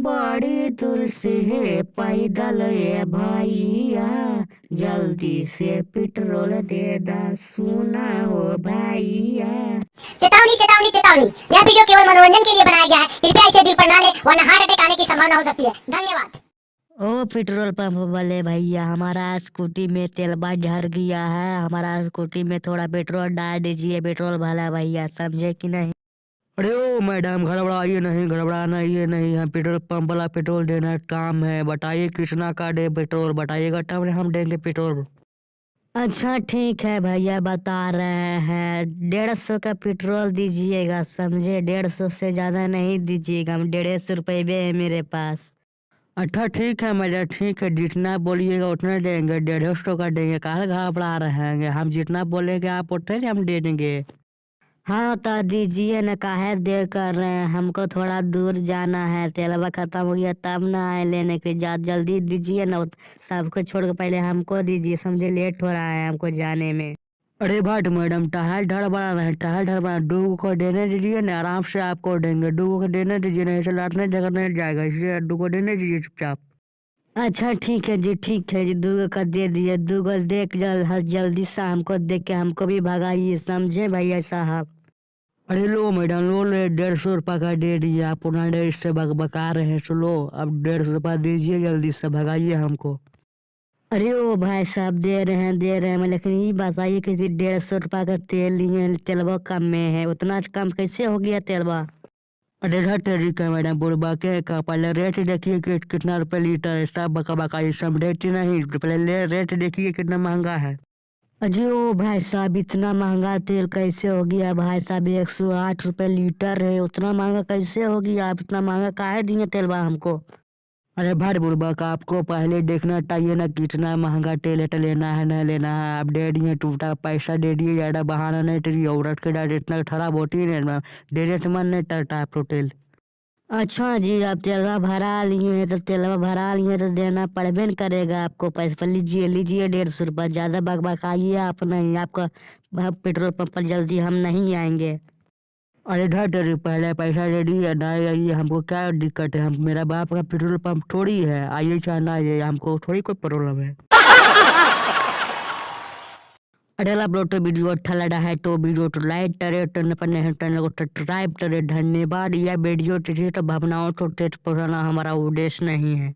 बड़ी दूर से है पैदल ये भैया, जल्दी से पेट्रोल दे दा सुना हो भैया। चेतावनी चेतावनी चेतावनी, यह वीडियो केवल मनोरंजन के लिए बनाया गया है। कृपया इसे दिल पर ना ले वरना हार्ट अटैक आने की संभावना हो सकती है। धन्यवाद। ओ पेट्रोल पंप वाले भैया, हमारा स्कूटी में तेल झड़ गया है, हमारा स्कूटी में थोड़ा पेट्रोल डाल दीजिए पेट्रोल वाला भैया, समझे कि नहीं। अरे ओ मैडम, घबराइए नहीं, घबराना ये नहीं है, पेट्रोल पंप वाला पेट्रोल देना काम है। बताइए कितना का दे पेट्रोल, बताइएगा तब हम देंगे पेट्रोल। अच्छा ठीक है भैया, बता रहे हैं 150 का पेट्रोल दीजिएगा, समझे। 150 से ज्यादा नहीं दीजिएगा, 150 रुपये है मेरे पास। अच्छा ठीक है मैडम, ठीक है, जितना बोलिएगा उतना देंगे। 150 का देंगे, कहाँ घबरा रहे हैं, हम जितना बोलेंगे आप उतना हम दे देंगे। हाँ तो दीजिए न, काहे देर कर रहे हैं, हमको थोड़ा दूर जाना है, तेलवा खत्म हो गया तब ना आए लेने के। जल्दी दीजिए ना, सबको छोड़ के पहले हमको दीजिए, समझे, लेट हो रहा है हमको जाने में। अरे भाट मैडम, टहल ढड़बड़ा रहे, टहल ढड़बड़ा, 2 को देने दीजिए ना, आराम से आपको देंगे। 2 को देने दीजिए, नहीं तो लाटने जगह नहीं जाएगा, इसलिए 2 को देने दीजिए चुपचाप। अच्छा ठीक है जी, ठीक है जी, 2 का दे दिए। 2 को देख जल्दी से हमको देख के हमको भी भगाइए, समझे भैया साहब। अरे लो मैडम, लो ले, 150 रुपये का दे दिए, आप पुनः देर से बका रहे हैं, तो लो अब 150 रुपये दीजिए, जल्दी से भगाइए हमको। अरे ओ भाई साहब, दे रहे हैं, लेकिन ये बताइए कि 150 रुपये का तेल लिए, तेलवा कम में है, उतना कम कैसे हो गया तेलवा। अरे हाँ तरीका मैडम, बुढ़बा के का पहले रेट देखिए कि कितना रुपये लीटर है, सब बका बका ये सब रेट नहीं, पहले रेट देखिए कितना महंगा है। अजी ओ भाई साहब, इतना महंगा तेल कैसे हो गया भाई साहब, 108 रुपये लीटर है, उतना महंगा कैसे हो गया, आप इतना महंगा काहे दिए तेलवा हमको। अरे भाई बुढ़बा का आपको पहले देखना चाहिए ना कितना महंगा तेल है, तो लेना है नहीं लेना है, आप दे दिए टूटा पैसा दे दिए, ज़्यादा बहाना नहीं करिए, औरत के डाल इतना खराब होती है ना, देने से मन नहीं करता आपको तेल। अच्छा जी, आप तेलवा भरा लिए हैं तो तेलवा भरा लिए हैं तो देना पड़बे न करेगा आपको पैसा, पर लीजिए लीजिए 150 रुपये, ज़्यादा बकबकाइए आप नहीं, आपका पेट्रोल पंप पर जल्दी हम नहीं आएंगे। अरे ढाई तेरी पहले पैसा दे दिए नहीं आइए, हमको क्या दिक्कत है, हम मेरा बाप का पेट्रोल पंप थोड़ी है, आइए चाहे ना आइए, हमको थोड़ी कोई प्रॉब्लम है। अगर आप लोग तो वीडियो अच्छा लगा है तो वीडियो को लाइक करे, तो अपने चैनल को सब्सक्राइब करे, धन्यवाद। यह वीडियो तो भावनाओं को ठेस पहुंचाना हमारा उद्देश्य नहीं है।